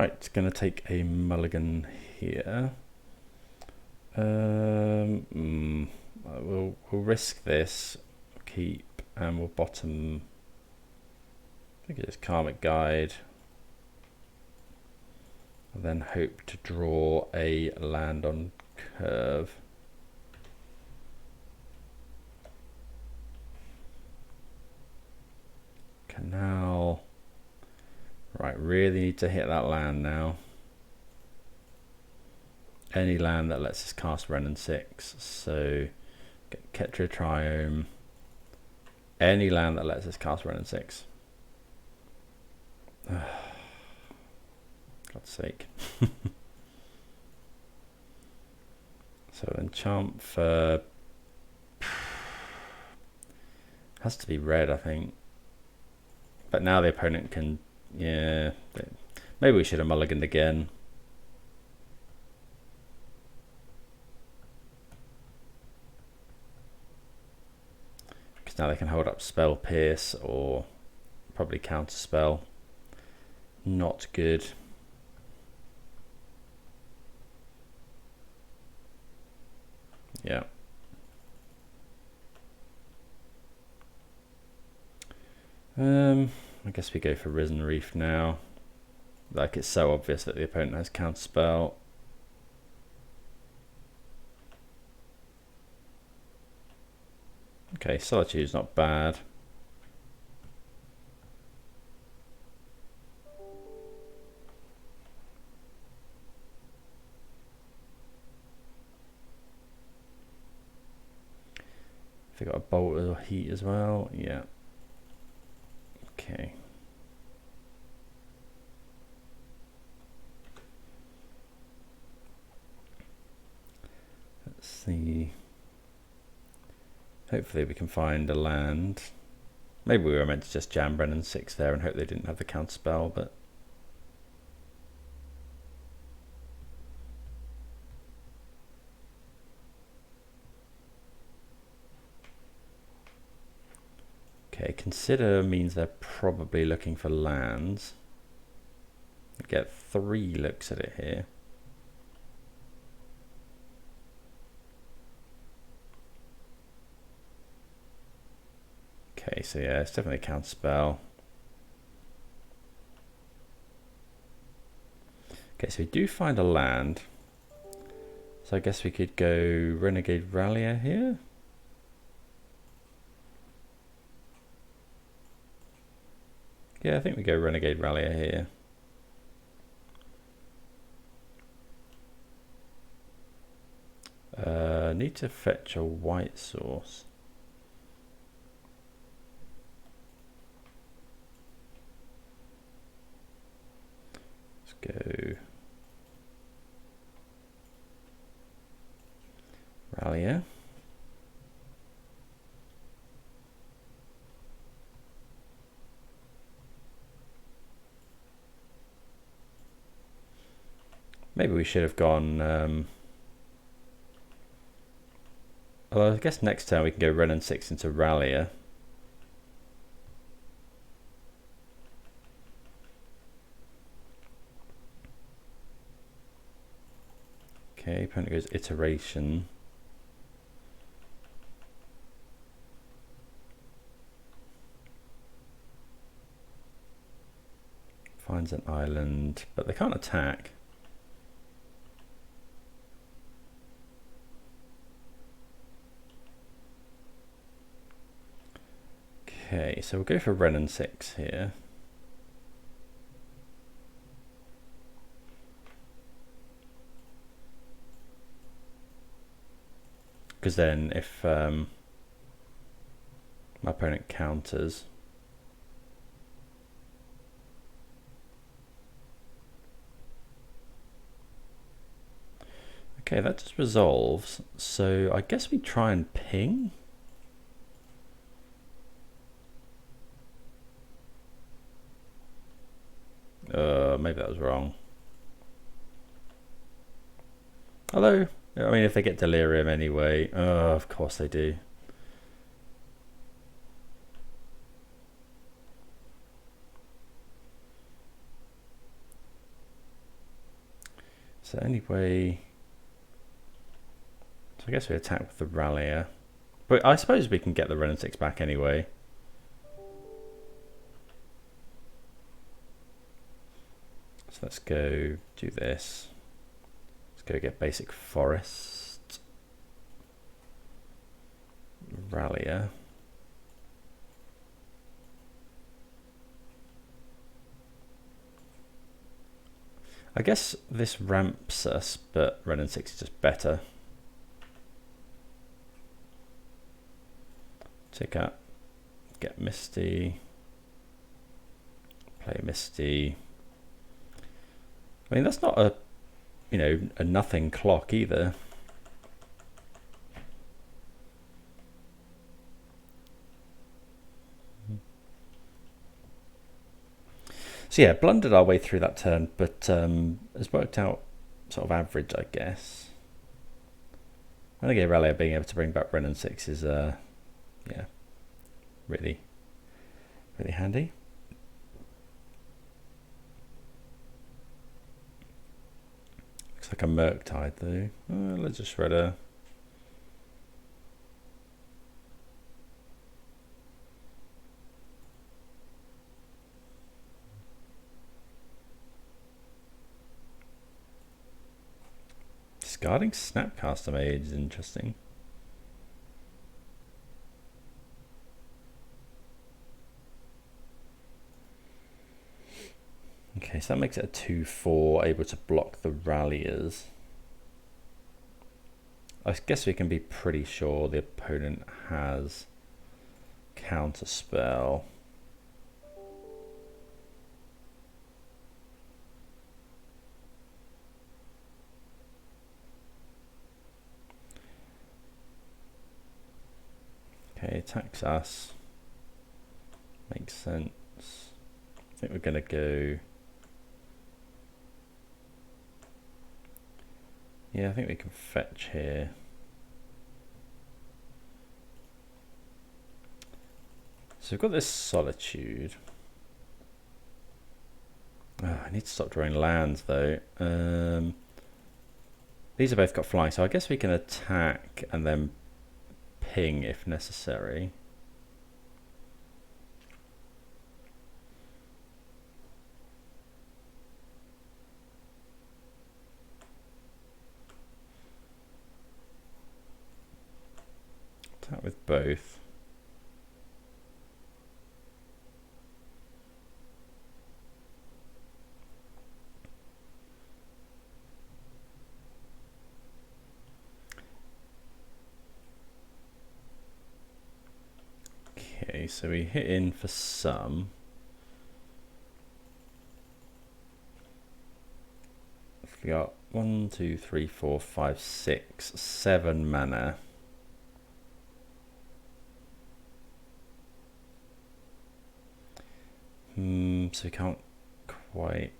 Right, going to take a mulligan here. We'll risk this, keep, and we'll bottom. I think it's Karmic Guide. And then hope to draw a land on curve. Canal. Right, really need to hit that land now. Any land that lets us cast Wrenn and Six. So get Ketria Triome. Any land that lets us cast Wrenn and Six. God's sake. So enchant for has to be red, I think. But now the opponent can, yeah. Maybe we should have mulliganed again. Because now they can hold up Spell Pierce or probably Counter Spell. Not good. Yeah. I guess we go for Risen Reef now. Like, it's so obvious that the opponent has Counterspell. Okay, Solitude's not bad. Have we got a Bolt of Heat as well? Yeah. Okay. Let's see. Hopefully we can find a land. Maybe we were meant to just jam Wrenn and Six there and hope they didn't have the counter spell, but okay, consider means they're probably looking for lands. We get 3 looks at it here. Okay, so yeah, it's definitely a counter spell. Okay, so we do find a land. So I guess we could go Renegade Rallier here. Yeah, I think we go Renegade Rallier here. Need to fetch a white source. Let's go Rallier. Maybe we should have gone although I guess next turn we can go Wrenn and Six into Rallier. Okay, opponent goes Iteration. Finds an island, but they can't attack. Okay, so we'll go for Wrenn and Six here. Because then if my opponent counters, okay, that just resolves. So I guess we try and ping. Maybe that was wrong. Although, I mean, if they get Delirium anyway, of course they do. So anyway, so I guess we attack with the Rallier. But I suppose we can get the Wrenn and Six back anyway. So let's go do this. Let's go get basic forest. Rallier. I guess this ramps us, but Wrenn and Six is just better. Tick up, get Misty, play Misty. I mean, that's not a, you know, a nothing clock either. So yeah, blundered our way through that turn, but has worked out sort of average, I guess. Renegade Rallier being able to bring back Wrenn and Six is, yeah, really handy. Looks like a Murktide though. Let's just Shredder. Discarding Snapcaster Mage is interesting. Okay, so that makes it a 2/4, able to block the Ralliers. I guess we can be pretty sure the opponent has Counterspell. Okay, attacks us. Makes sense. I think we're going to go... Yeah, I think we can fetch here. So we've got this Solitude. Oh, I need to stop drawing lands though. These have both got flying, so I guess we can attack and then ping if necessary. Attack with both. Okay, so we hit in for some. We got 1, 2, 3, 4, 5, 6, 7 mana. So we can't quite.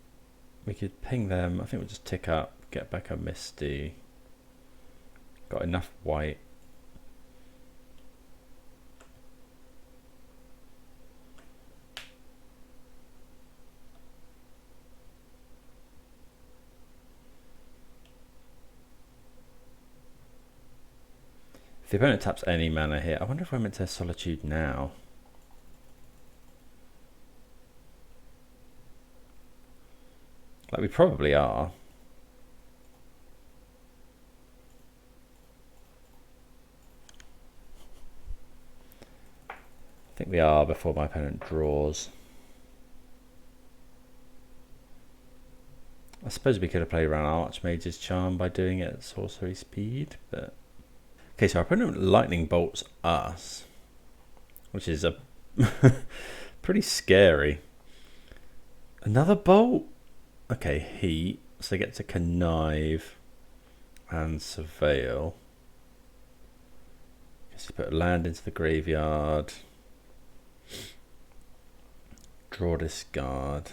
We could ping them. I think we'll just tick up, get back a Misty. Got enough white. If the opponent taps any mana here, I wonder if we're meant to Solitude now. Like we probably are. I think we are before my opponent draws. I suppose we could have played around Archmage's Charm by doing it at sorcery speed, but... Okay, so our opponent lightning bolts us, which is a pretty scary. Another bolt? Okay, heat, so they get to connive and surveil. Guess you put a land into the graveyard. Draw, discard.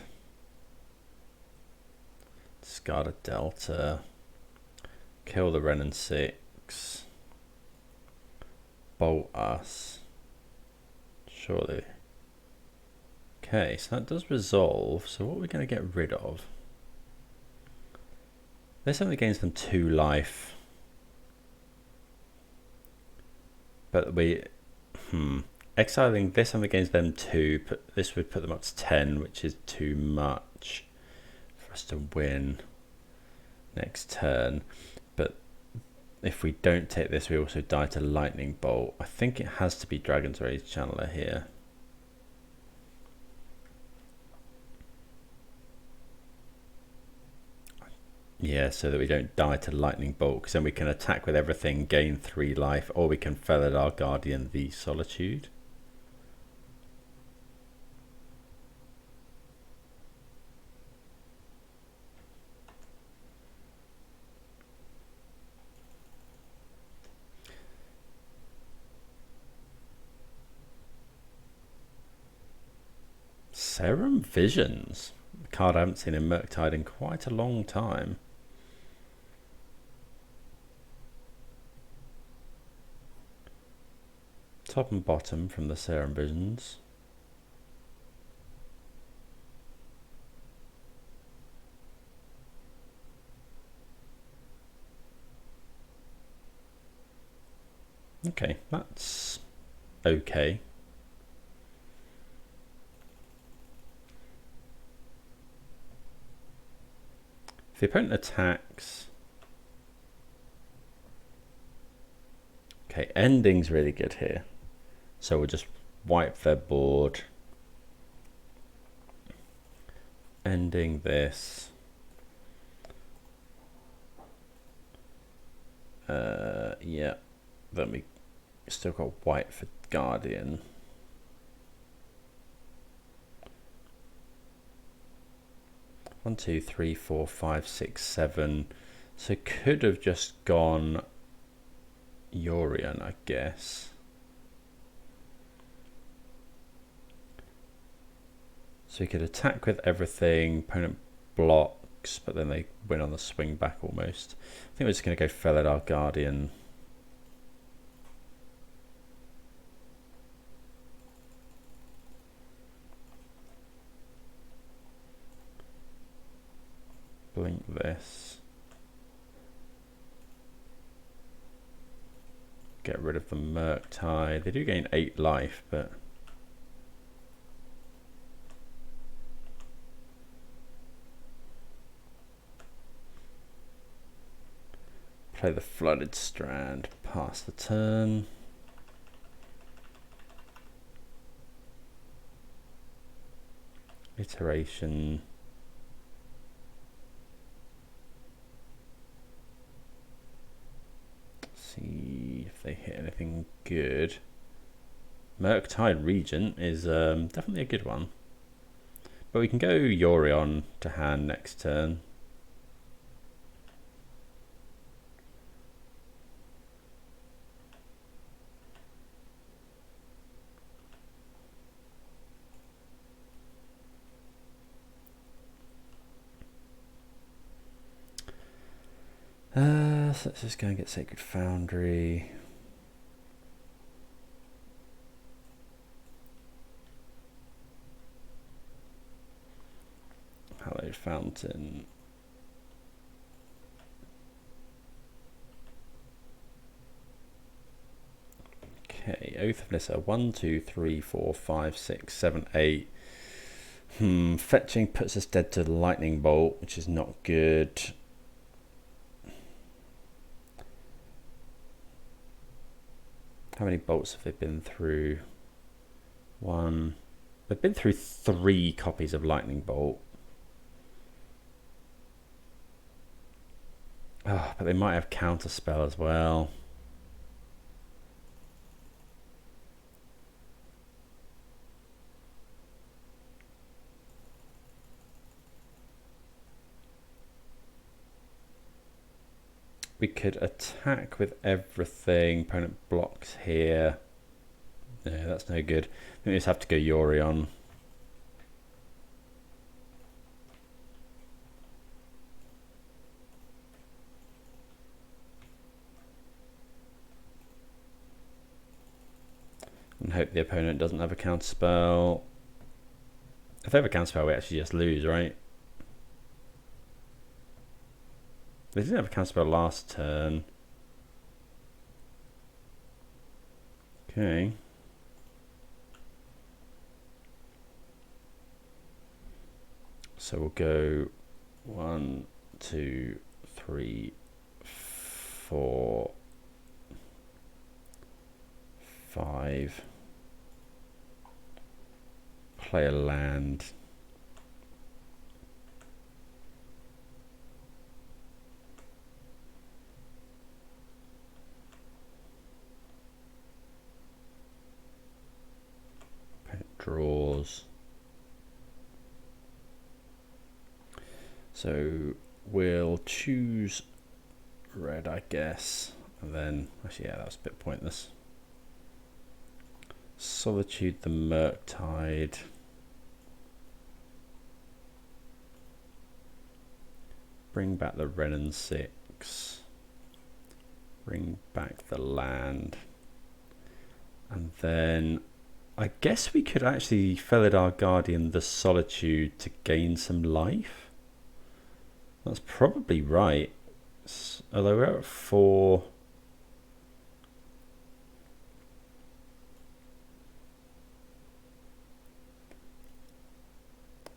Discard a delta. Kill the Wrenn and Six. Bolt us. Surely. Okay, so that does resolve. So what are we going to get rid of? This only gains them 2 life. But exiling this only gains them 2. This would put them up to 10, which is too much for us to win next turn. But if we don't take this, we also die to Lightning Bolt. I think it has to be Dragon's Rage Channeler here. Yeah, so that we don't die to Lightning Bolt, because then we can attack with everything, gain 3 life, or we can Felidar Guardian the Solitude. Serum Visions, a card I haven't seen in Murktide in quite a long time. Top and bottom from the Serum Visions. Okay, that's okay. If the opponent attacks... Okay, Ending's really good here. So we'll just wipe their board. Ending this. Yeah. Then we still got white for Guardian. One, two, three, four, five, six, seven. So could have just gone Yorion, I guess. So we could attack with everything, opponent blocks, but then they win on the swing back almost. I think we're just going to go Felidar Guardian. Blink this. Get rid of the Murktide. They do gain 8 life, but... Play the Flooded Strand, pass the turn. Iteration. See if they hit anything good. Murktide Regent is definitely a good one. But we can go Yorion to hand next turn. So let's just go and get Sacred Foundry. Hallowed Fountain. Okay, Oath of Nissa. 1, 2, 3, 4, 5, 6, 7, 8. Fetching puts us dead to the Lightning Bolt, which is not good. How many bolts have they been through? 1. They've been through 3 copies of Lightning Bolt. Oh, but they might have Counterspell as well. We could attack with everything. Opponent blocks here. No, that's no good. I think we just have to go Yorion. And hope the opponent doesn't have a counterspell. If they have a counterspell, we actually just lose, right? They didn't have a counterspell last turn. Okay. So we'll go 1, 2, 3, 4, 5. Play a land. Draws. So we'll choose red, I guess, and then actually, yeah, that was a bit pointless. Solitude the Murktide. Bring back the Wrenn and Six. Bring back the land. And then I guess we could actually Felidar Guardian the Solitude to gain some life. That's probably right. Although we're at 4.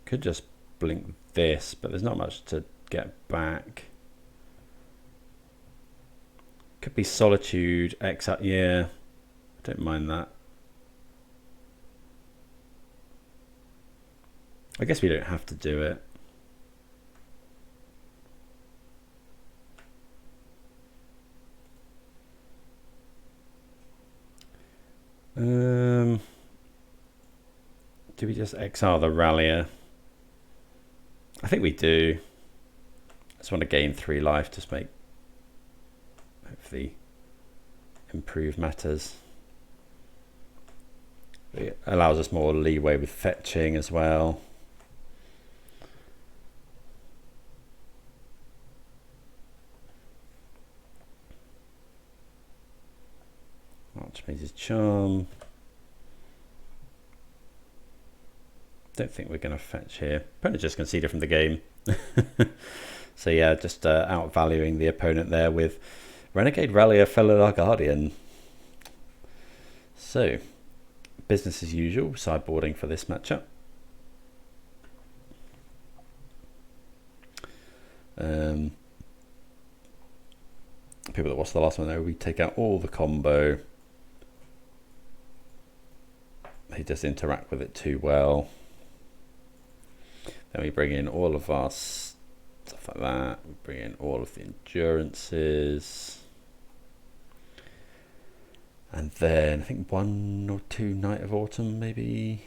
Could just blink this, but there's not much to get back. Could be Solitude, X up, yeah. I don't mind that. I guess we don't have to do it. Do we just exile the Rallier? I think we do. I just want to gain 3 life, just make, hopefully, improve matters. It allows us more leeway with fetching as well. Archmage's Charm. Don't think we're going to fetch here. Opponent just conceded from the game. So yeah, just outvaluing the opponent there with Renegade Rallier, Felidar Guardian. So, business as usual, sideboarding for this matchup. People that watched the last one though, we take out all the combo. They just interact with it too well. Then we bring in all of our stuff like that. We bring in all of the endurances. And then I think 1 or 2 Night of Autumn maybe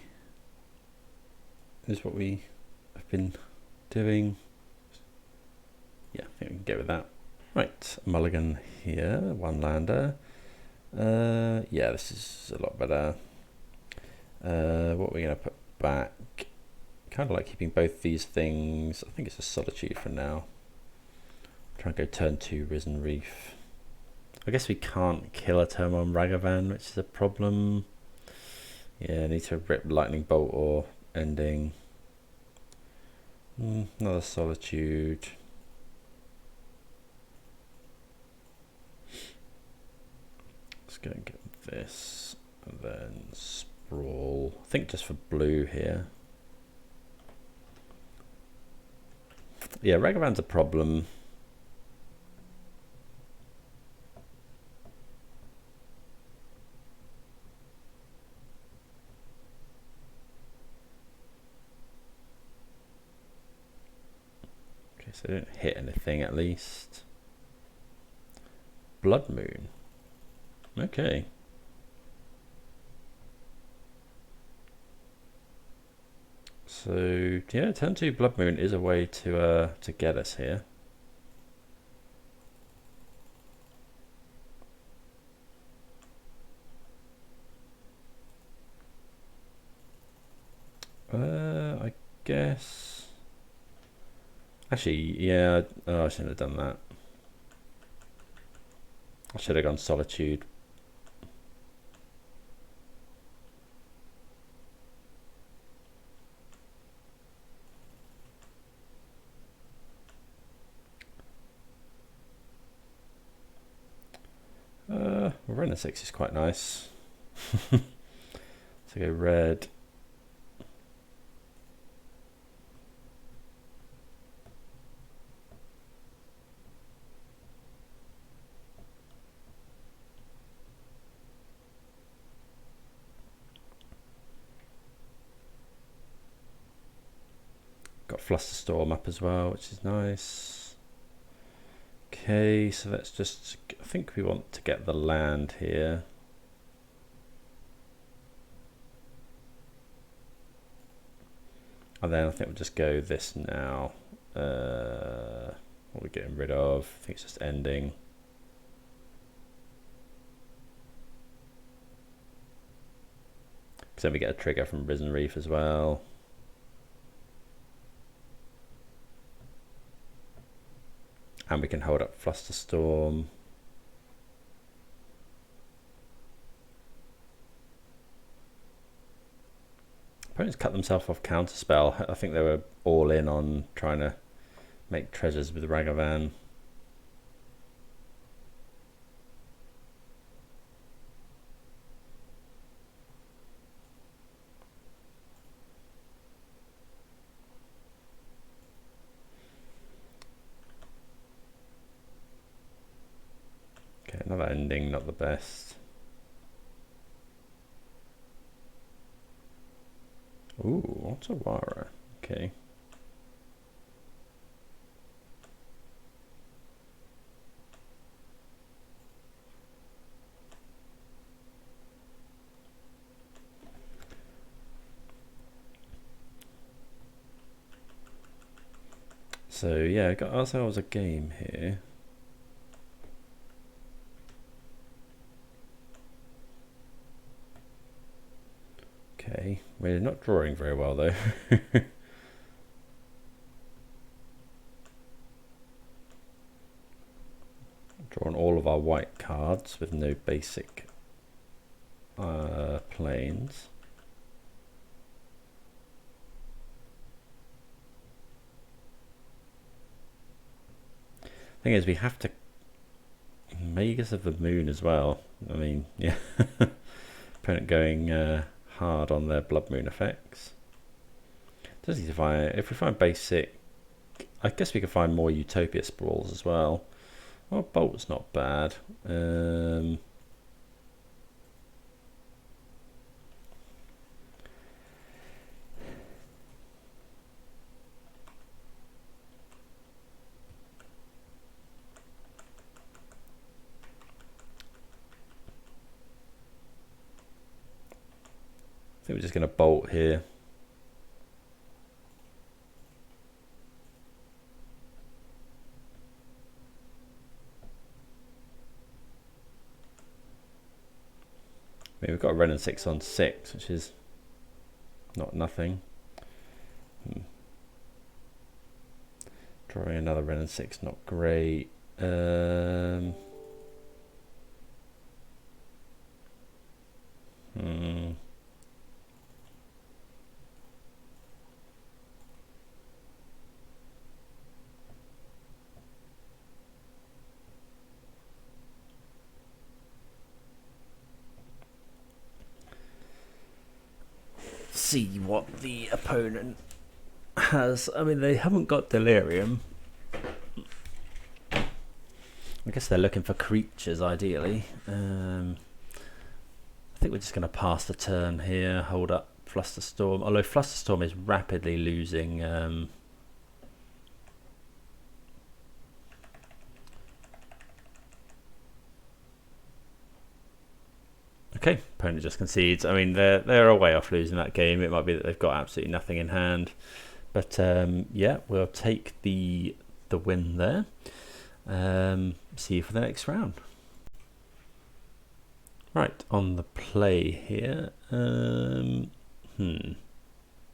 is what we have been doing. Yeah, I think we can go with that. Right, mulligan here, 1 lander. Yeah, this is a lot better. What are we going to put back? Kind of like keeping both these things. I think it's a Solitude for now. Try and go turn 2 Risen Reef. I guess we can't kill a turn 1 Ragavan, which is a problem. Yeah, need to rip Lightning Bolt or Ending. Another Solitude. Let's go and get this. And then Sprawl. I think just for blue here. Yeah, Ragavan's a problem. Okay, so they don't hit anything at least. Blood Moon. Okay. So yeah, turn 2 Blood Moon is a way to get us here. I guess. Actually, yeah. Oh, I shouldn't have done that. I should have gone Solitude. Well, Wrenn and Six is quite nice. So go red. Got Flusterstorm up as well, which is nice. Okay, so let's just, I think we want to get the land here. And then I think we'll just go this now. What are we getting rid of? I think it's just ending. Because then we get a trigger from Risen Reef as well. And we can hold up Flusterstorm. Opponents cut themselves off counterspell. I think they were all in on trying to make treasures with Ragavan. Okay, another ending, not the best. Ooh, what's a Wara? Okay. So yeah, got ourselves a game here. Okay, we're not drawing very well though. Drawn all of our white cards with no basic planes. Thing is, we have to Magus of the Moon as well. I mean, yeah, opponent going hard on their Blood Moon effects. Does need to find, if we find basic, I guess we could find more Utopia Sprawls as well. Well, Bolt's not bad. I think we're just going to bolt here. I mean, we've got a Wrenn and Six on 6, which is not nothing. Drawing another Wrenn and Six, not great. See what the opponent has. I mean, they haven't got Delirium. I guess they're looking for creatures ideally. I think we're just going to pass the turn here, hold up Flusterstorm, although Flusterstorm is rapidly losing okay, opponent just concedes. I mean, they're a way off losing that game. It might be that they've got absolutely nothing in hand, but yeah, we'll take the win there. See you for the next round. Right, on the play here. No, going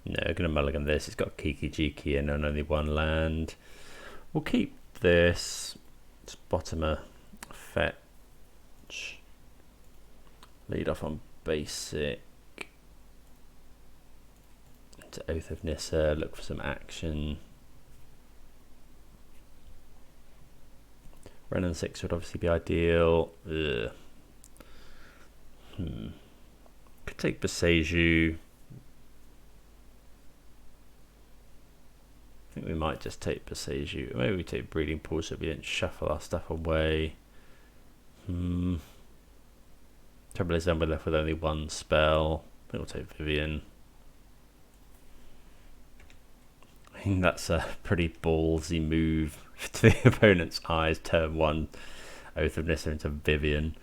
to mulligan this. It's got Kiki-Jiki and only one land. We'll keep this. Just bottom a fetch. Lead off on basic. To Oath of Nissa, look for some action. Wrenn and Six would obviously be ideal. Ugh. Could take Boseiju. I think we might just take Boseiju. Maybe we take Breeding Pool so we don't shuffle our stuff away. Trouble is then we're left with only one spell. I think we'll take Vivien. I think that's a pretty ballsy move to the opponent's eyes. Turn 1, Oath of Nissa into Vivien.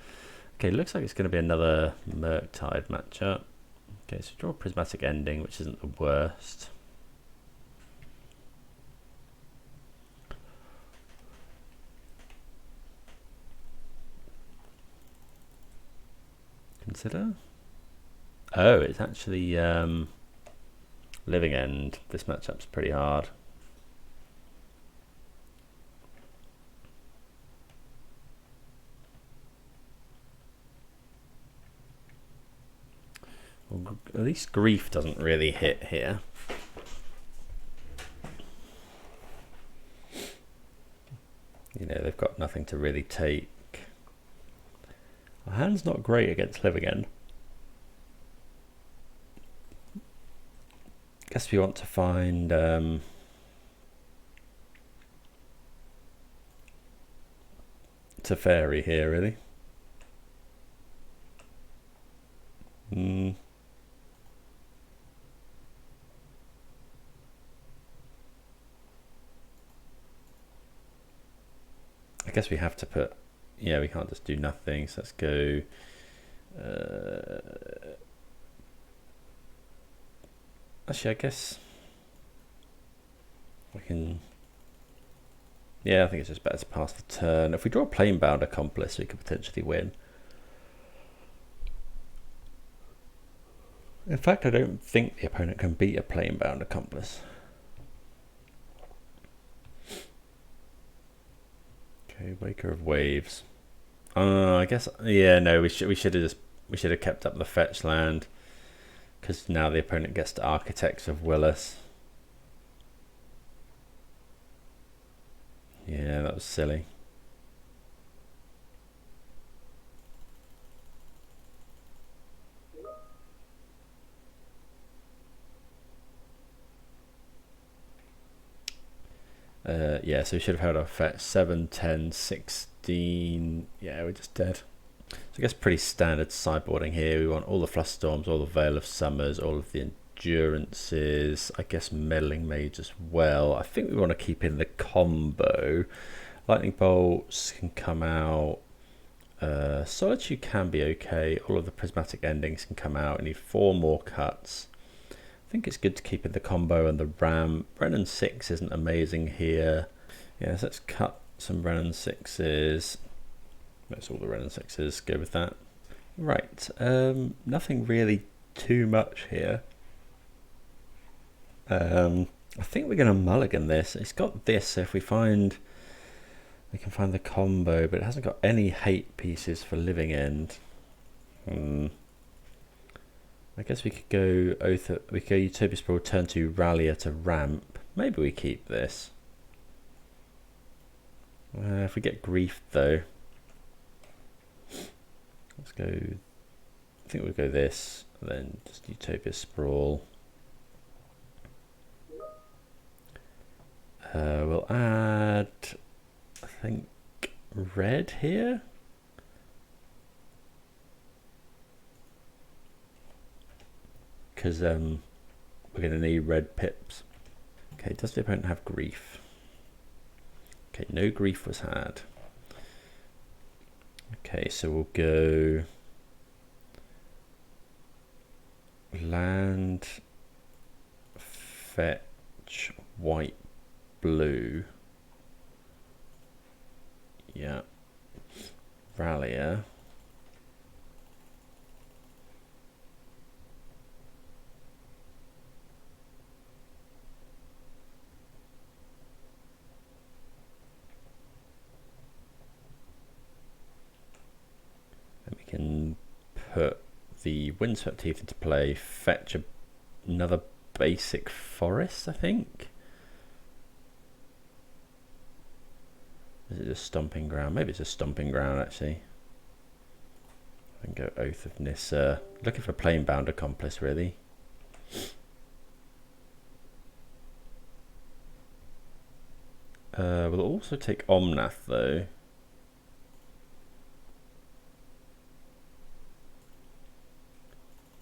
Okay, looks like it's going to be another Murktide matchup. Okay, so draw Prismatic Ending, which isn't the worst. Consider. Oh, it's actually Living End. This matchup's pretty hard. Well, at least Grief doesn't really hit here. You know, they've got nothing to really take. Our hand's not great against Living End. Guess we want to find Teferi here, really. I guess we have to put, yeah, we can't just do nothing, so let's go actually I guess we can, yeah, I think it's just better to pass the turn. If we draw a Planebound Accomplice we could potentially win. In fact, I don't think the opponent can beat a Planebound Accomplice. Okay, Waker of Waves. I guess, yeah, no, we should have kept up the fetch land, because now the opponent gets to Architects of Willis. Yeah, that was silly. Yeah, so we should have held our fetch 7, 10, 16. Yeah, we're just dead. So I guess pretty standard sideboarding here. We want all the Flusterstorms, all the Veil of Summers, all of the Endurances. I guess Meddling Mage as well. I think we want to keep in the combo. Lightning Bolts can come out. Solitude can be okay. All of the Prismatic Endings can come out. We need 4 more cuts. I think it's good to keep in the combo and the Ram. Wrenn and Six isn't amazing here. Yeah, so let's cut some Wrenn and Sixes. That's all the Wrenn and Sixes. Go with that. Right. Nothing really too much here. I think we're going to mulligan this. It's got this, so if we can find the combo, but it hasn't got any hate pieces for Living End. I guess we could go we could go Utopia Sprawl, turn 2 Rallier to ramp. Maybe we keep this. If we get Grief though, let's go. I think we'll go this, and then just Utopia Sprawl. We'll add, I think, red here. Because we're going to need red pips. Okay, does the opponent have Grief? Okay, no Grief was had. Okay, so we'll go land, fetch, white, blue. Yeah. Rallier. And we can put the Windswept Heath into play, fetch another basic forest, I think. Is it a Stomping Ground? Maybe it's a Stomping Ground, actually. I And go Oath of Nissa. Looking for Planebound Accomplice, really. We'll also take Omnath, though.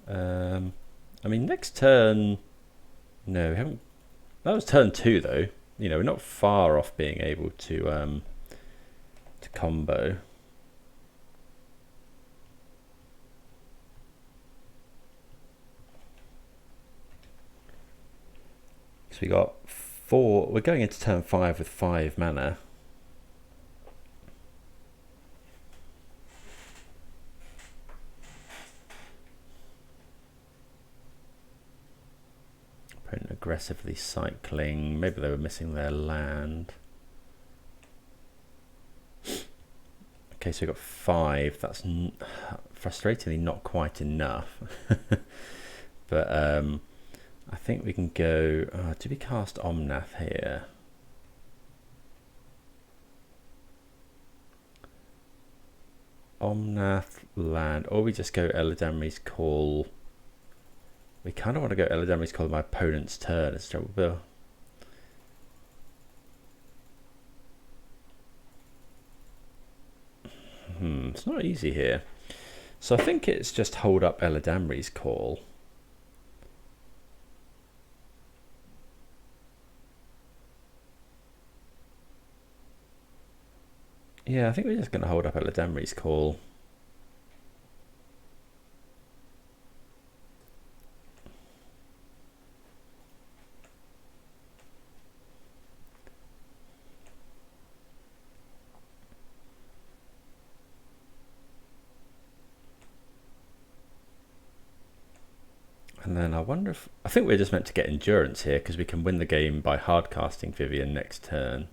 I mean, next turn... No, we haven't... That was turn 2, though. You know, we're not far off being able to combo. So we got 4. We're going into turn 5 with 5 mana. Opponent aggressively cycling. Maybe they were missing their land. Okay, so we got 5. That's frustratingly not quite enough. But I think we can go... do we cast Omnath here? Omnath, land, or we just go Eladamri's Call. We kind of want to go Eladamri's Call on my opponent's turn. It's trouble. It's not easy here. So I think it's just hold up Eladamri's Call. Yeah, I think we're just going to hold up Eladamri's Call. And then I wonder if... I think we're just meant to get endurance here because we can win the game by hard casting Vivien next turn.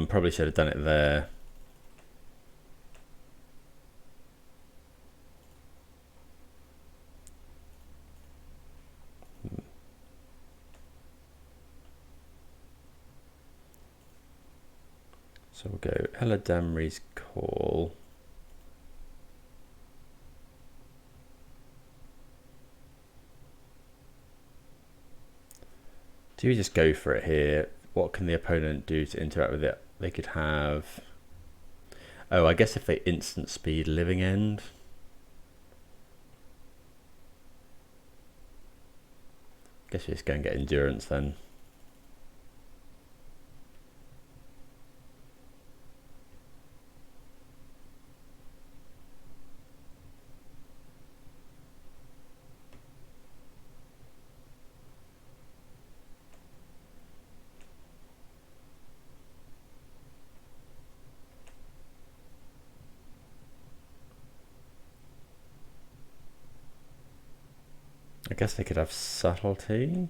Probably should have done it there. So we'll go Eladamri's Call. Do we just go for it here? What can the opponent do to interact with it? They could have... Oh, I guess if they instant speed Living End. Guess we just go and get endurance then. I guess they could have subtlety.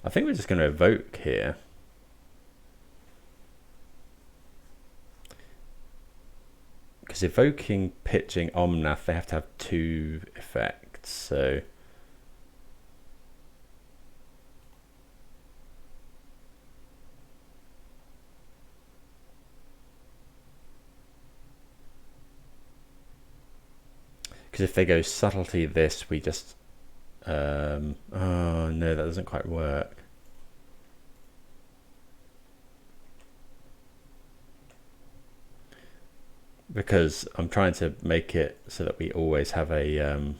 I think we're just going to evoke here. Because evoking, pitching, Omnath, they have to have 2 effects, so... Because if they go subtlety this, we just... oh no, that doesn't quite work. Because I'm trying to make it so that we always have a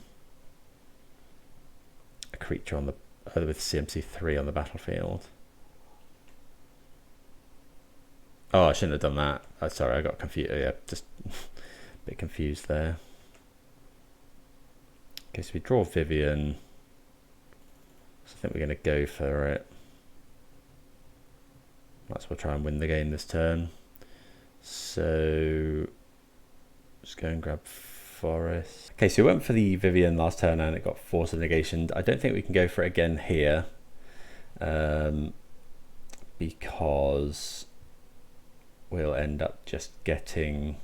creature on the with CMC3 on the battlefield. Oh, I shouldn't have done that. Oh, sorry, I got confused. Yeah, just a bit confused there. Okay, so we draw Vivien. So I think we're going to go for it. Let's try and win the game this turn. So just go and grab Forest. Okay, so we went for the Vivien last turn and it got Force of Negation. I don't think we can go for it again here. Because we'll end up just getting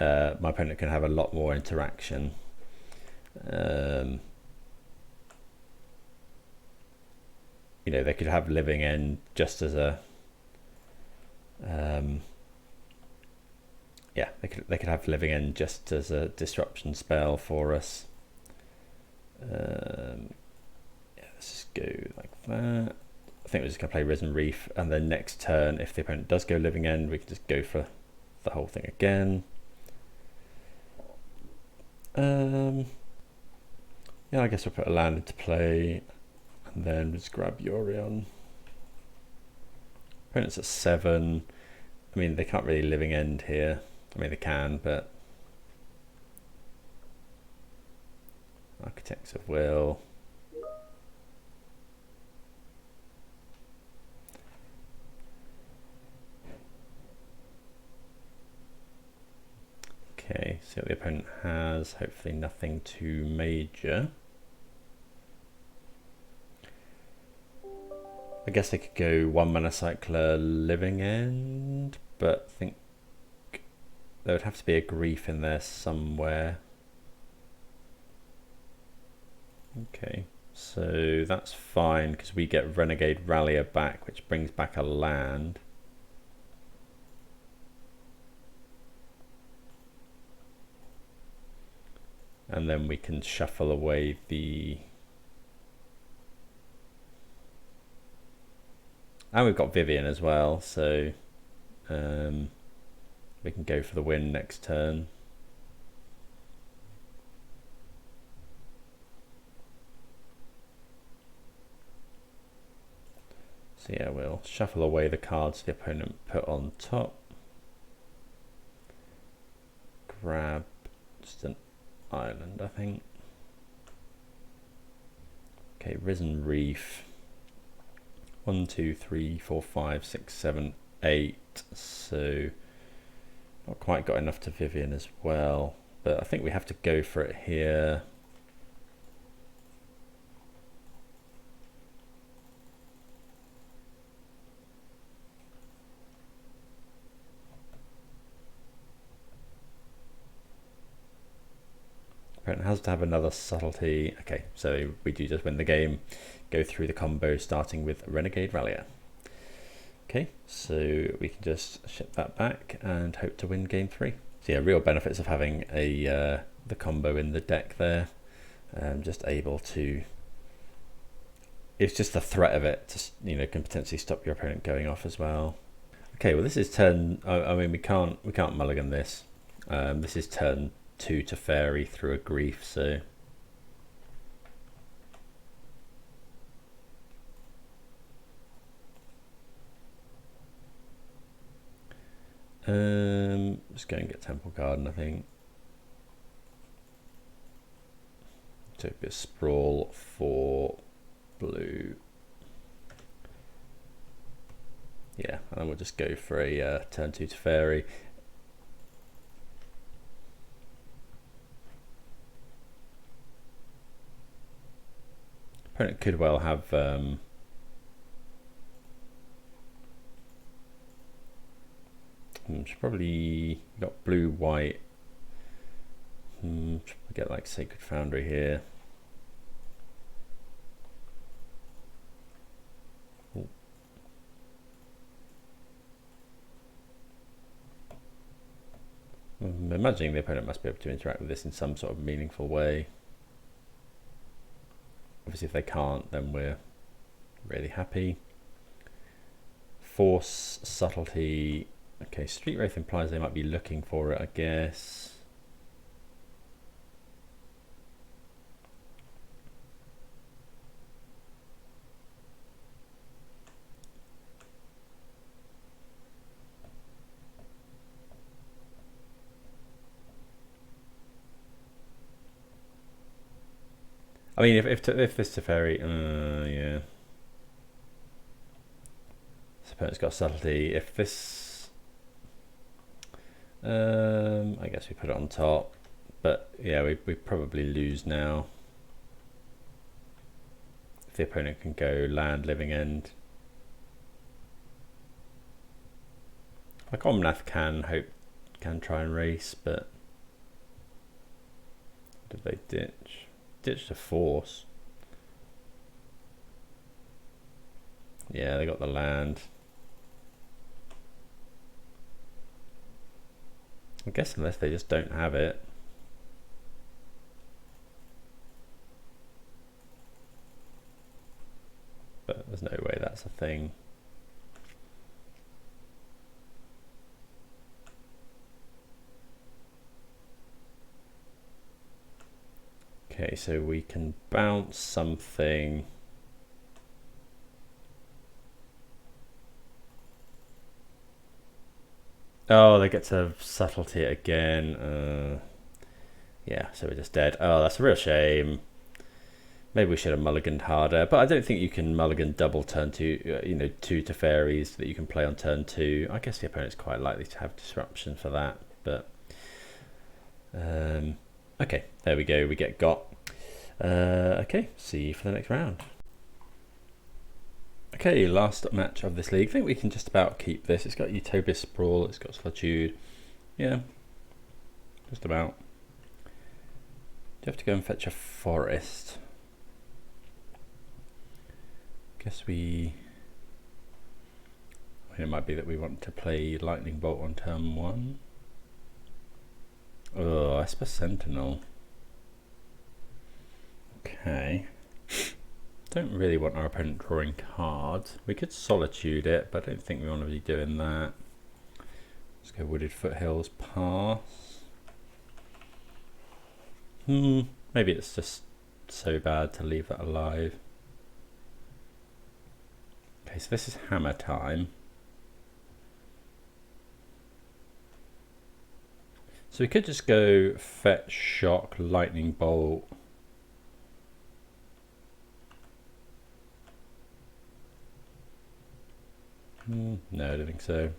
my opponent can have a lot more interaction. You know, they could have Living End just as a yeah, they could have Living End just as a disruption spell for us. Yeah, let's just go like that. I think we're just gonna play Risen Reef, and then next turn, if the opponent does go Living End, we can just go for the whole thing again. Yeah, I guess we'll put a land into play, and then just grab Yorion. Opponent's at 7. I mean, they can't really Living End here. I mean, they can, but Architects of Will. Okay, see what the opponent has. Hopefully nothing too major. I guess they could go 1 mana cycler Living End, but I think there would have to be a Grief in there somewhere. Okay, so that's fine because we get Renegade Rallier back, which brings back a land. And then we can shuffle away the... And we've got Vivien as well, so we can go for the win next turn. So yeah, we'll shuffle away the cards the opponent put on top. Grab just an island, I think. Okay, Risen Reef. 1, 2, 3, 4, 5, 6, 7, 8. So not quite got enough to Vivien as well, but I think we have to go for it here. Opponent has to have another subtlety. Okay, so we do just win the game. Go through the combo starting with Renegade Rallier. Okay, so we can just ship that back and hope to win game 3. So yeah, real benefits of having a the combo in the deck there. Just able to... It's just the threat of it to, you know, can potentially stop your opponent going off as well. Okay, well this is turn... I mean, we can't mulligan this. This is turn 2 to Teferi through a Grief, so... Just go and get Temple Garden, I think. Utopia Sprawl for blue. Yeah, and then we'll just go for a turn 2 to Teferi. Opponent could well have should probably got blue white. Should get like Sacred Foundry here. Ooh. I'm imagining the opponent must be able to interact with this in some sort of meaningful way. Obviously, if they can't, then we're really happy. Force, subtlety. Okay, Street Wraith implies they might be looking for it, I guess. I mean, if this Teferi, yeah. Suppose it's got subtlety. If this, I guess we put it on top, but yeah, we probably lose now. If the opponent can go land, Living End, like Omnath can try and race, but did they ditch? Ditched a force. Yeah, they got the land. I guess unless they just don't have it. But there's no way that's a thing. Okay, so we can bounce something. Oh, they get to subtlety it again. Yeah, so we're just dead. Oh, that's a real shame. Maybe we should have mulliganed harder, but I don't think you can mulligan double turn 2, you know, 2 Teferis that you can play on turn 2. I guess the opponent's quite likely to have disruption for that, but okay, there we go, we get got. Okay, see you for the next round. Okay, last match of this league. I think we can just about keep this. It's got Utopia Sprawl, it's got Solitude. Yeah, just about. Do you have to go and fetch a forest? Guess we... it might be that we want to play Lightning Bolt on turn 1. Oh, Esper Sentinel. Okay. Don't really want our opponent drawing cards. We could Solitude it, but I don't think we want to be doing that. Let's go Wooded Foothills, pass. Maybe it's just so bad to leave that alive. Okay, so this is hammer time. So we could just go fetch, shock, lightning bolt. No, I don't think so.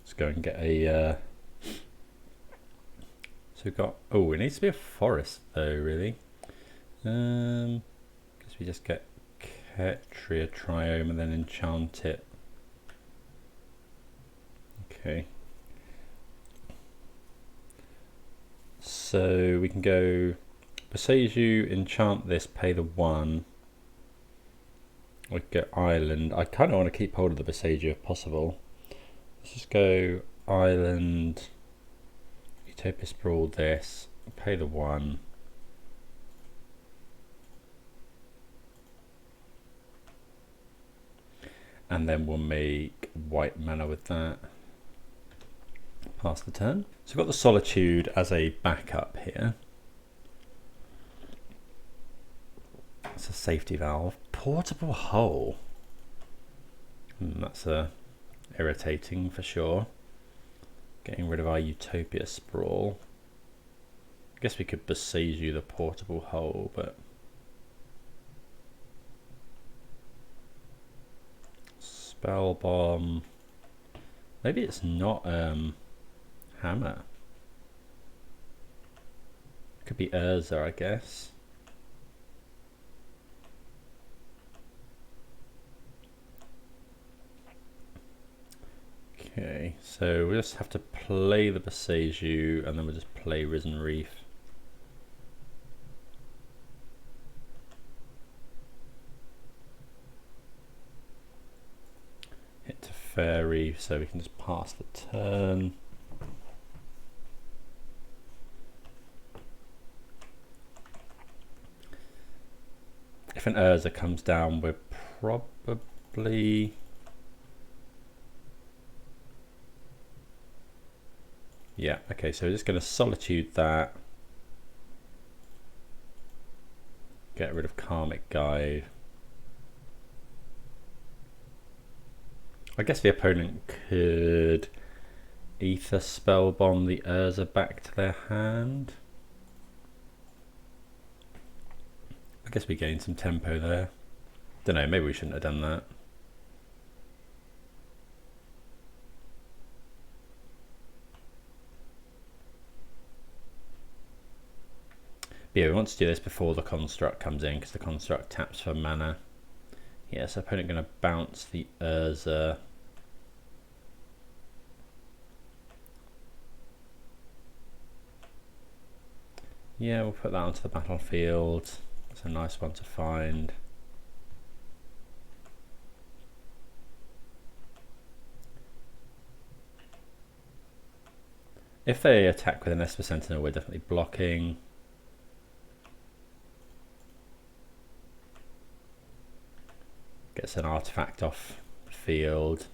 Let's go and get a... so we've got... oh, it needs to be a forest though, really. Guess we just get Ketria Triome and then enchant it. Okay. So we can go Boseiju, enchant this, pay the 1. We get Island. I kind of want to keep hold of the Boseiju if possible. Let's just go Island, Utopia Sprawl this, pay the 1. And then we'll make white mana with that. Pass the turn. So we've got the Solitude as a backup here. It's a safety valve. Portable Hull. That's irritating for sure. Getting rid of our Utopia Sprawl. I guess we could Boseiju the Portable Hull, but... Spell Bomb. Maybe it's not hammer. Could be Urza, I guess. Okay, so we just have to play the Boseiju and then we'll just play Risen Reef. Hit Teferi, so we can just pass the turn. If an Urza comes down, we're probably... yeah, okay, so we're just going to Solitude that. Get rid of Karmic Guide. I guess the opponent could Ether Spellbomb the Urza back to their hand. I guess we gained some tempo there. Don't know, maybe we shouldn't have done that. But yeah, we want to do this before the construct comes in because the construct taps for mana. Yeah, so opponent going to bounce the Urza. Yeah, we'll put that onto the battlefield. It's a nice one to find. If they attack with an Esper Sentinel, we're definitely blocking. Gets an artifact off the field.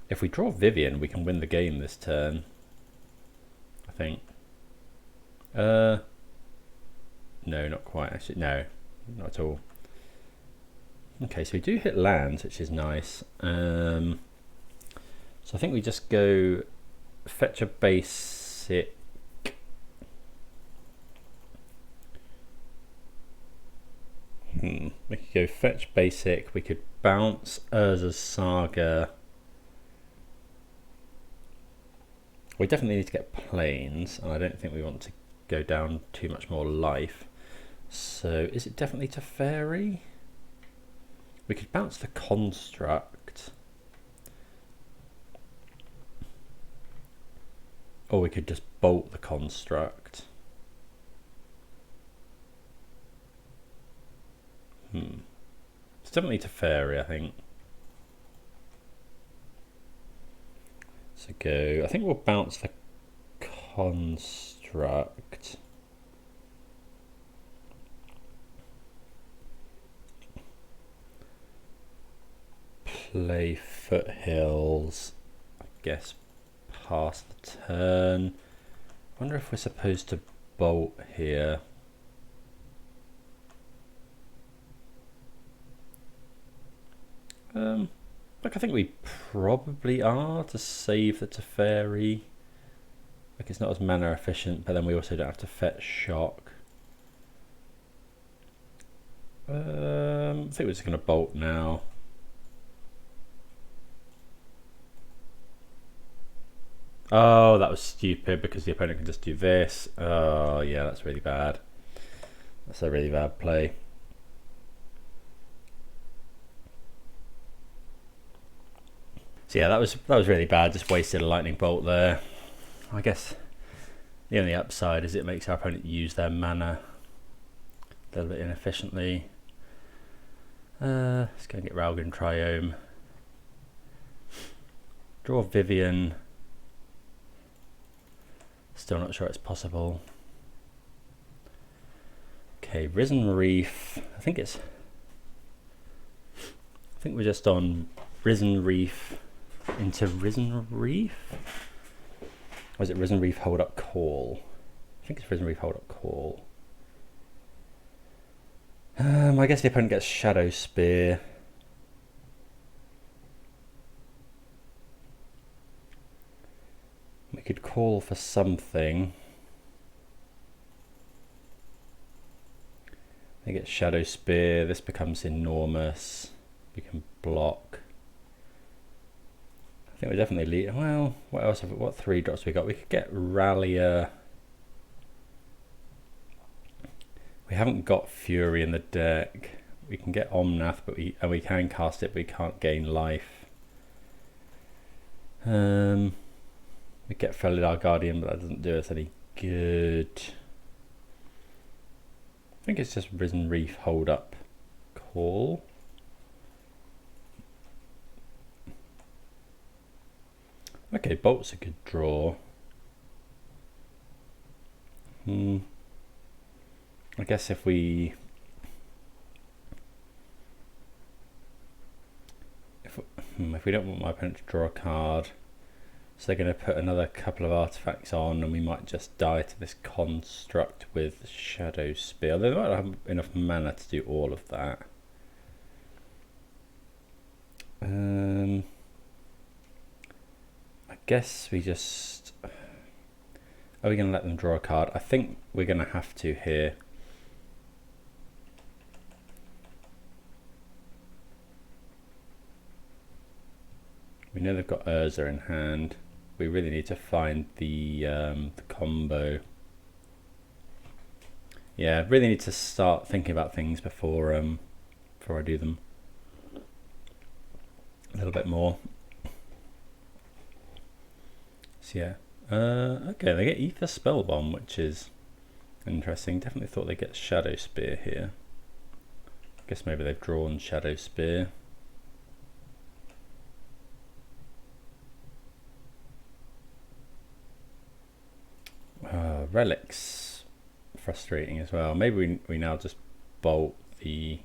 If we draw Vivien, we can win the game this turn, I think. No, not quite actually. No, not at all. Okay, so we do hit lands, which is nice. So I think we just go fetch a basic. We could go fetch basic. We could bounce Urza's Saga. We definitely need to get planes, and I don't think we want to go down too much more life. So is it definitely Teferi? We could bounce the Construct. Or we could just bolt the Construct. It's definitely Teferi, I think. So go. I think we'll bounce the Construct. Play Foothills. I guess pass the turn. I wonder if we're supposed to bolt here. Like I think we probably are, to save the Teferi. Like it's not as mana efficient, but then we also don't have to fetch shock. I think we're just going to bolt now. Oh, that was stupid because the opponent can just do this. Oh yeah, that's really bad. That's a really bad play. So yeah, that was really bad. Just wasted a lightning bolt there. I guess the only upside is it makes our opponent use their mana a little bit inefficiently. Let's go and get Raugrin Triome. Draw Vivien. Still not sure it's possible. Okay, Risen Reef. I think we're just on Risen Reef into Risen Reef? Or is it Risen Reef Hold Up Call? I think it's Risen Reef Hold Up Call. I guess the opponent gets Shadow Spear. We could call for something. They get Shadow Spear. This becomes enormous. We can block. I think we definitely lead. Well, what else? What 3-drops we got? We could get Rallier. We haven't got Fury in the deck. We can get Omnath, but we can cast it, but we can't gain life. We get Felidar Guardian, but that doesn't do us any good. I think it's just Risen Reef Hold Up Call. Okay, Bolt's a good draw. I guess if we don't want my opponent to draw a card, so they're going to put another couple of artifacts on, and we might just die to this Construct with Shadow Spear. They might have enough mana to do all of that. I guess we just... Are we going to let them draw a card? I think we're going to have to here. We know they've got Urza in hand. We really need to find the combo. Yeah, really need to start thinking about things before before I do them a little bit more. So yeah, okay, they get Ether Spellbomb, which is interesting. Definitely thought they'd get Shadow Spear here. Guess maybe they've drawn Shadow Spear. Relics, frustrating as well. Maybe we now just bolt the...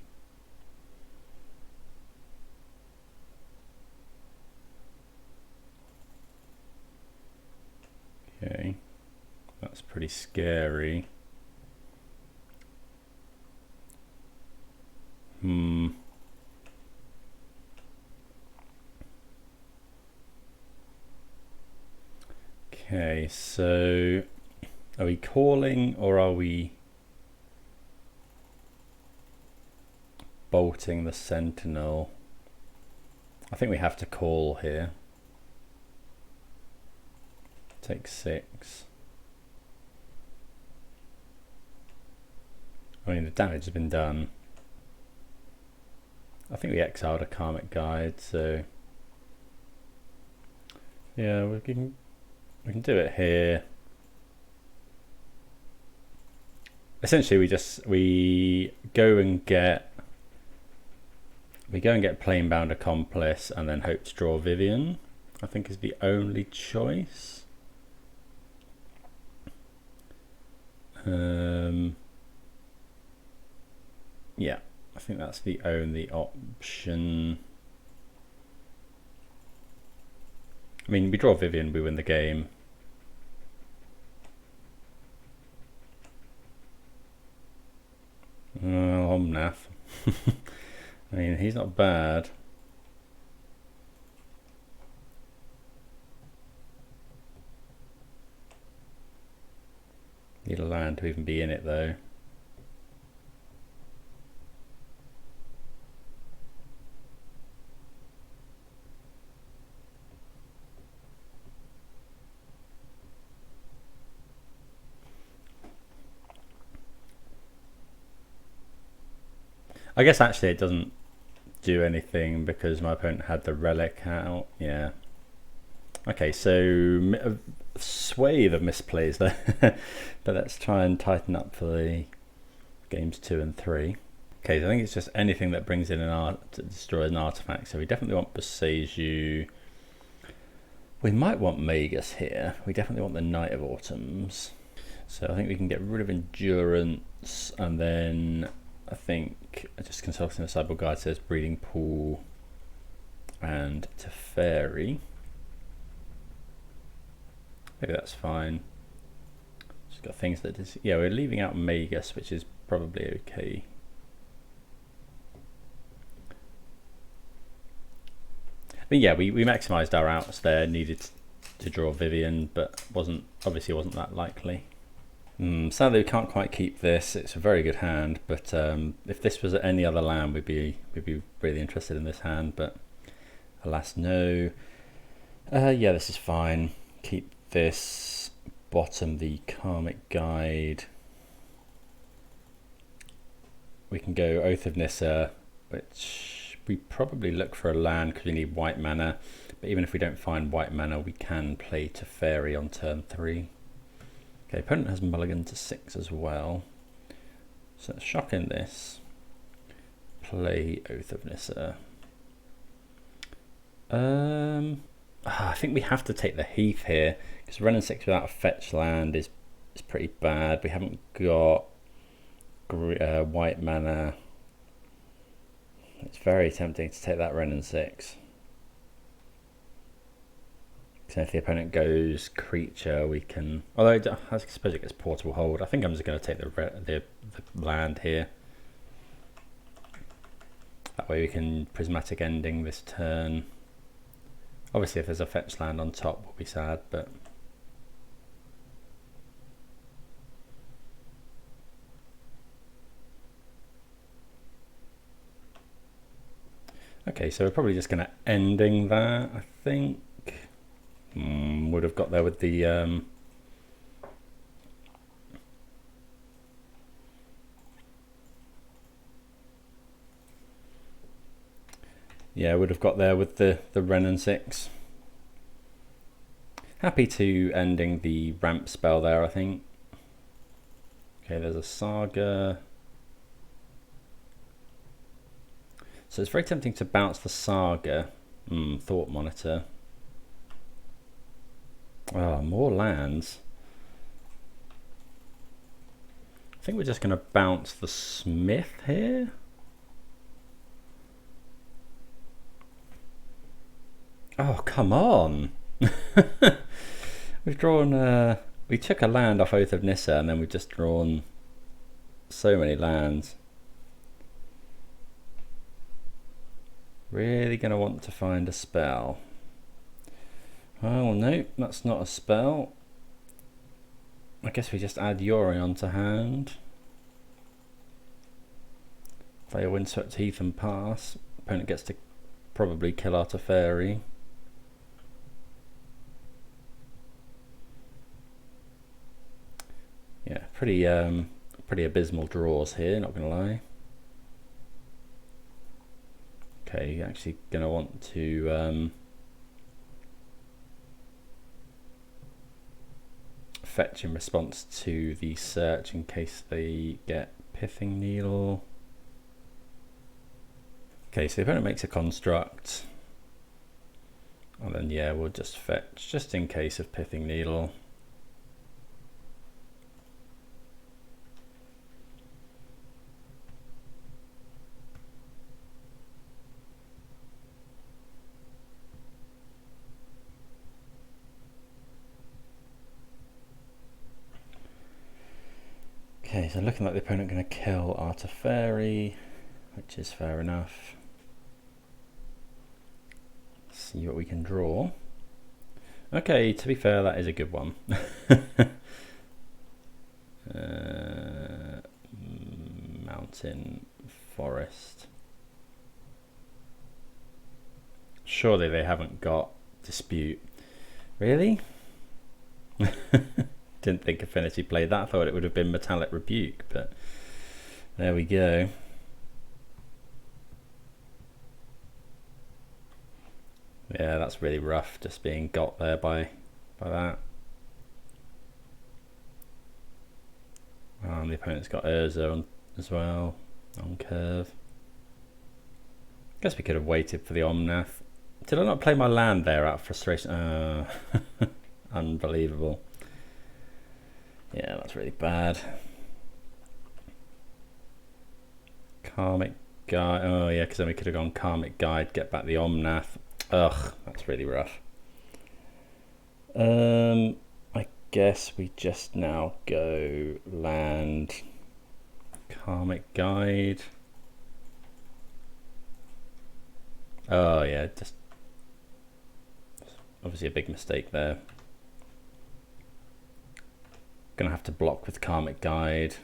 Okay, that's pretty scary. Okay, so are we calling or are we bolting the Sentinel? I think we have to call here. Take 6. I mean, the damage has been done. I think we exiled a Karmic Guide, so yeah, we can do it here. Essentially, we go and get Planebound Accomplice and then hope to draw Vivien. I think is the only choice. Yeah, I think that's the only option. I mean, we draw Vivien, we win the game. Omnath. I mean, he's not bad. Need a land to even be in it, though. I guess actually it doesn't do anything because my opponent had the relic out. Yeah. Okay, so a swathe of misplays there. But let's try and tighten up for the games 2 and 3. Okay, so I think it's just anything that brings in an art to destroy an artifact. So we definitely want Boseiju. We might want Magus here. We definitely want the Night of Autumns. So I think we can get rid of Endurance, and then I think just consulting the Sideboard Guide says Breeding Pool and Teferi. Maybe that's fine. Just got things that is, yeah, we're leaving out Magus, which is probably okay. I mean, yeah, we maximised our outs there. Needed to draw Vivien, but obviously wasn't that likely. Sadly, we can't quite keep this. It's a very good hand, but if this was any other land, we'd be really interested in this hand. But alas, no. Yeah, this is fine. Keep this. Bottom the Karmic Guide. We can go Oath of Nissa, which we probably look for a land because we need white mana. But even if we don't find white mana, we can play Teferi on turn 3. Okay, opponent has mulligan to 6 as well. So let's shock in this. Play Oath of Nissa. I think we have to take the Heath here because Wrenn and Six without a fetch land is pretty bad. We haven't got white mana. It's very tempting to take that Wrenn and Six. So if the opponent goes creature, we can. Although I suppose it gets portable hold. I think I'm just going to take the land here. That way we can prismatic ending this turn. Obviously, if there's a fetch land on top, we'll be sad, but. Okay, so we're probably just going to ending that, I think. Would have got there with the Yeah, would have got there with the Wrenn and Six. Happy to ending the ramp spell there, I think. Okay, there's a Saga. So it's very tempting to bounce the Saga. Thought Monitor. Oh, more lands. I think we're just going to bounce the Smith here. Oh, come on. We've drawn... we took a land off Oath of Nissa and then we've just drawn so many lands. Really going to want to find a spell. Oh, no, that's not a spell. I guess we just add Yorion to hand. Play a Windswept Heath and pass. Opponent gets to probably kill our Teferi. Yeah, pretty abysmal draws here, not gonna lie. Okay, you're actually gonna want to fetch in response to the search in case they get Pithing Needle. Okay, so the opponent makes a construct. And then yeah, we'll just fetch just in case of Pithing Needle. Okay, so looking like the opponent going to kill our Teferi, which is fair enough. Let's see what we can draw. Okay, to be fair, that is a good one. Mountain, forest. Surely they haven't got dispute. Really? Didn't think Affinity played that. I thought it would have been Metallic Rebuke, but there we go. Yeah, that's really rough, just being got there by that. And the opponent's got Urza on as well, on curve. Guess we could have waited for the Omnath. Did I not play my land there out of frustration? Unbelievable. Yeah, that's really bad. Karmic Guide. Oh yeah, because then we could have gone Karmic Guide, get back the Omnath. Ugh, that's really rough. I guess we just now go land, Karmic Guide. Oh yeah, just obviously a big mistake there. Gonna have to block with Karmic Guide,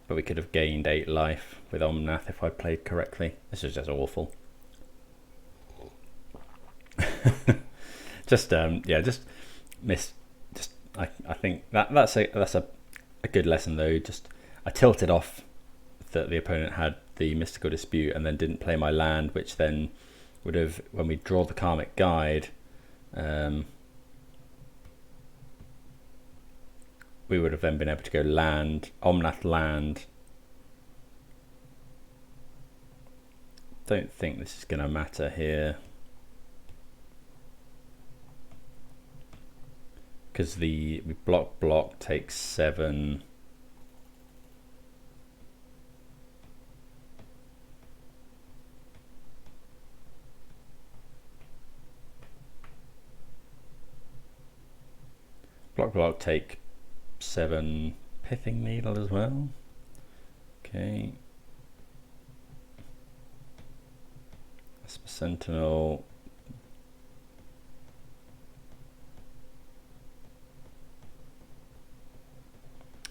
but we could have gained 8 life with Omnath if I played correctly. This is just awful. Just yeah, just missed. Just I think that's a good lesson though. Just I tilted off that the opponent had the Mystical Dispute and then didn't play my land, which then would have, when we draw the Karmic Guide, we would have then been able to go land, Omnath land. Don't think this is going to matter here, because we block takes 7. Block take 7 Pithing Needle as well. Okay. Esper Sentinel.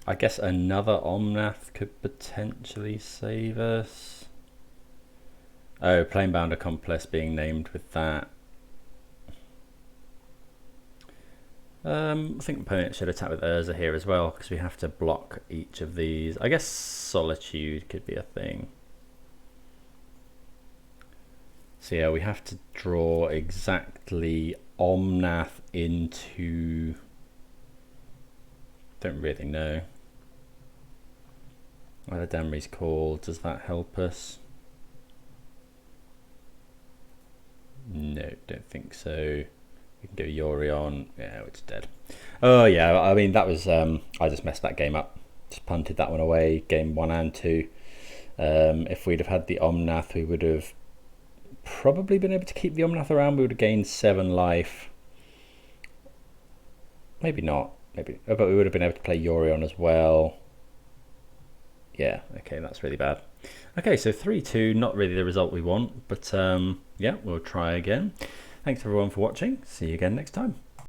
I guess another Omnath could potentially save us. Oh, Planebound Accomplice being named with that. I think the opponent should attack with Urza here as well, because we have to block each of these. I guess Solitude could be a thing. So yeah, we have to draw exactly Omnath into... Don't really know. Eladamri's called. Does that help us? No, don't think so. We can go Yorion. Yeah, it's dead. Oh yeah, I mean that was I just messed that game up. Just punted that one away, game 1 and 2. If we'd have had the Omnath, we would have probably been able to keep the Omnath around. We would have gained 7 life. Maybe not. Maybe, but we would have been able to play Yorion as well. Yeah, okay, that's really bad. Okay, so 3-2, not really the result we want, but yeah, we'll try again. Thanks everyone for watching. See you again next time.